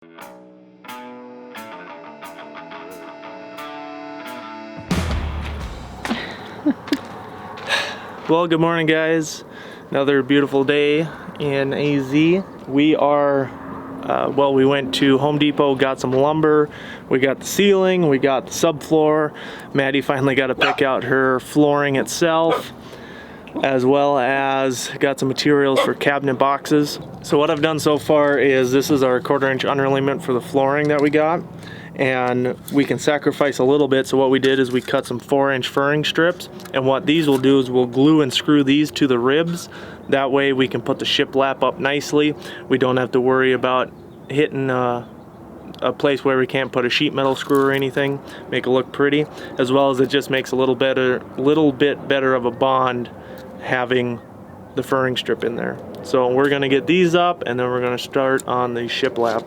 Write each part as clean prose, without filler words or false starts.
Well, good morning guys. Another beautiful day in AZ. We are, well, we went to Home Depot, got some lumber, we got the ceiling, we got the subfloor. Maddie finally got to pick out her flooring itself, as well as got some materials for cabinet boxes. So what I've done so far is this is our 1/4 inch underlayment for the flooring that we got. And we can sacrifice a little bit, so what we did is we cut some 4-inch furring strips, and what these will do is we'll glue and screw these to the ribs. That way we can put the shiplap up nicely. We don't have to worry about hitting a place where we can't put a sheet metal screw or anything, make it look pretty, as well as it just makes a little bit better of a bond having the furring strip in there. So we're gonna get these up, and then we're gonna start on the shiplap.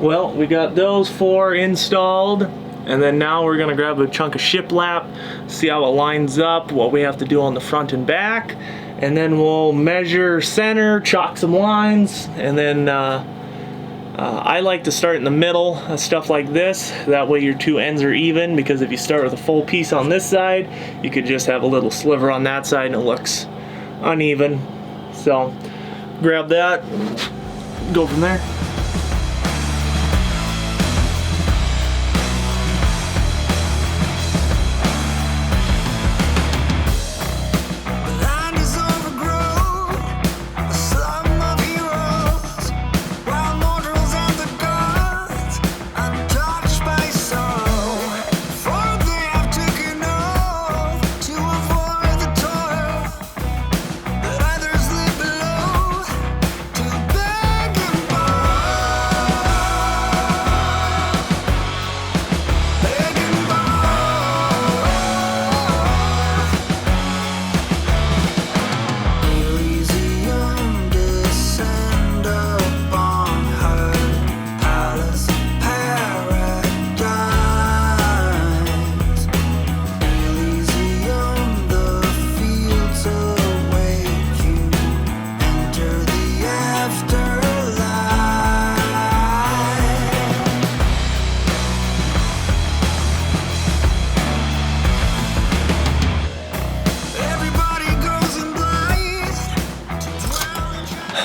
Well, we got those 4 installed, and then now we're gonna grab a chunk of shiplap, see how it lines up, what we have to do on the front and back, and then we'll measure center, chalk some lines, and then I like to start in the middle of stuff like this. That way your two ends are even, because if you start with a full piece on this side, you could just have a little sliver on that side and it looks uneven. So grab that, go from there.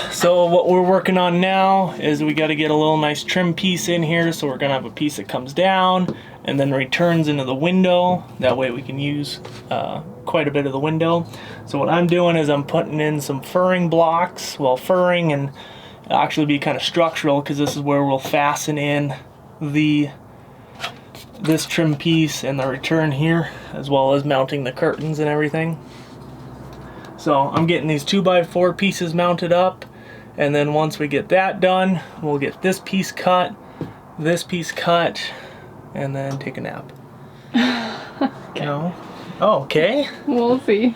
So what we're working on now is we got to get a little nice trim piece in here. So we're gonna have a piece that comes down and then returns into the window. That way we can use quite a bit of the window. So what I'm doing is I'm putting in some furring blocks. Well, furring, and it'll actually be kind of structural, because this is where we'll fasten in this trim piece and the return here, as well as mounting the curtains and everything. So I'm getting these 2x4 pieces mounted up, and then once we get that done, we'll get this piece cut, and then take a nap. Okay. No? Oh, okay. We'll see.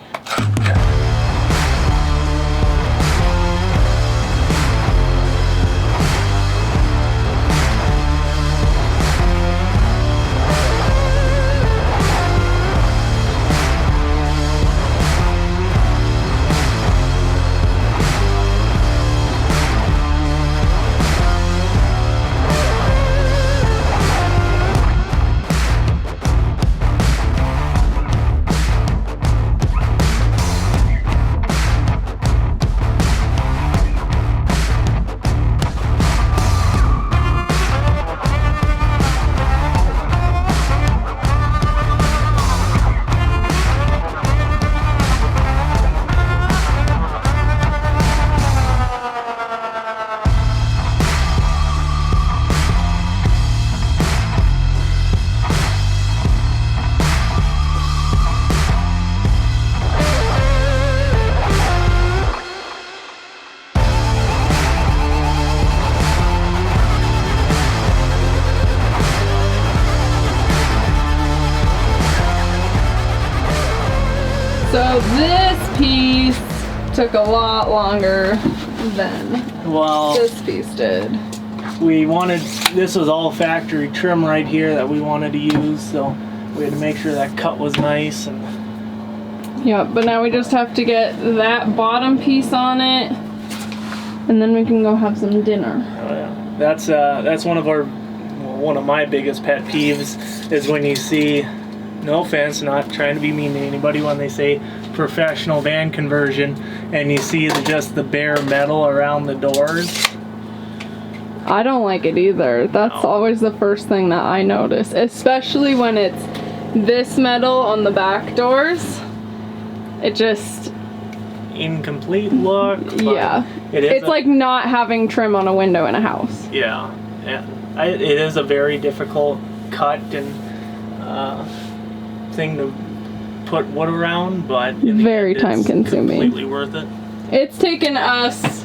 So this piece took a lot longer than this piece did. We wanted, this was all factory trim right here that we wanted to use, so we had to make sure that cut was nice. And Yeah, but now we just have to get that bottom piece on it, and then we can go have some dinner. Oh yeah, that's one of my biggest pet peeves is when you see, no offense, not trying to be mean to anybody, when they say professional van conversion and you see just the bare metal around the doors. I don't like it either. That's always the first thing that I notice, especially when it's this metal on the back doors. It just... incomplete look. Yeah. It's like not having trim on a window in a house. Yeah. It is a very difficult cut and thing to put wood around, but very time consuming. Completely worth it. It's taken us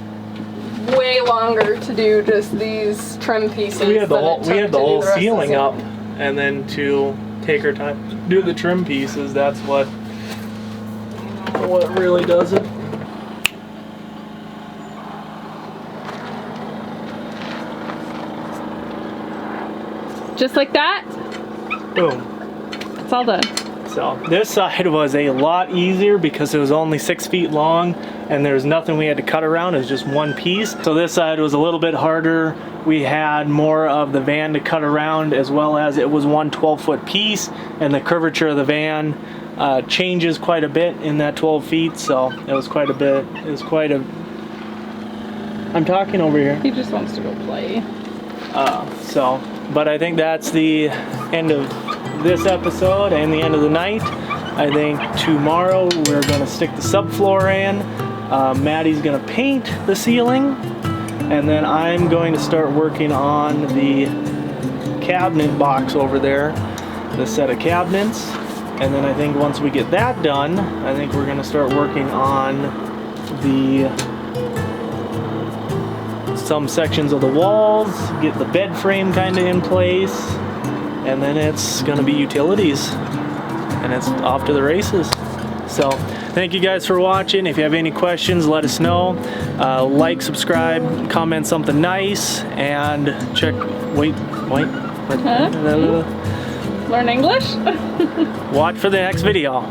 way longer to do just these trim pieces. We had the whole ceiling up, and then to take our time to do the trim pieces, that's what really does it. Just like that? Boom. It's all done. So this side was a lot easier because it was only 6 feet long and there's nothing we had to cut around. It was just one piece. So this side was a little bit harder. We had more of the van to cut around, as well as it was one 12-foot piece, and the curvature of the van changes quite a bit in that 12 feet. So it was quite a bit. It was quite a... I'm talking over here. He just wants to go play. But I think that's the end of this episode and the end of the night. I think tomorrow we're going to stick the subfloor in. Maddie's going to paint the ceiling, and then I'm going to start working on the cabinet box over there, the set of cabinets. And then I think once we get that done, I think we're going to start working on some sections of the walls, get the bed frame kind of in place, and then it's gonna be utilities, and it's off to the races. So thank you guys for watching. If you have any questions, let us know. Like, subscribe, comment something nice, and wait. Learn English? Watch for the next video.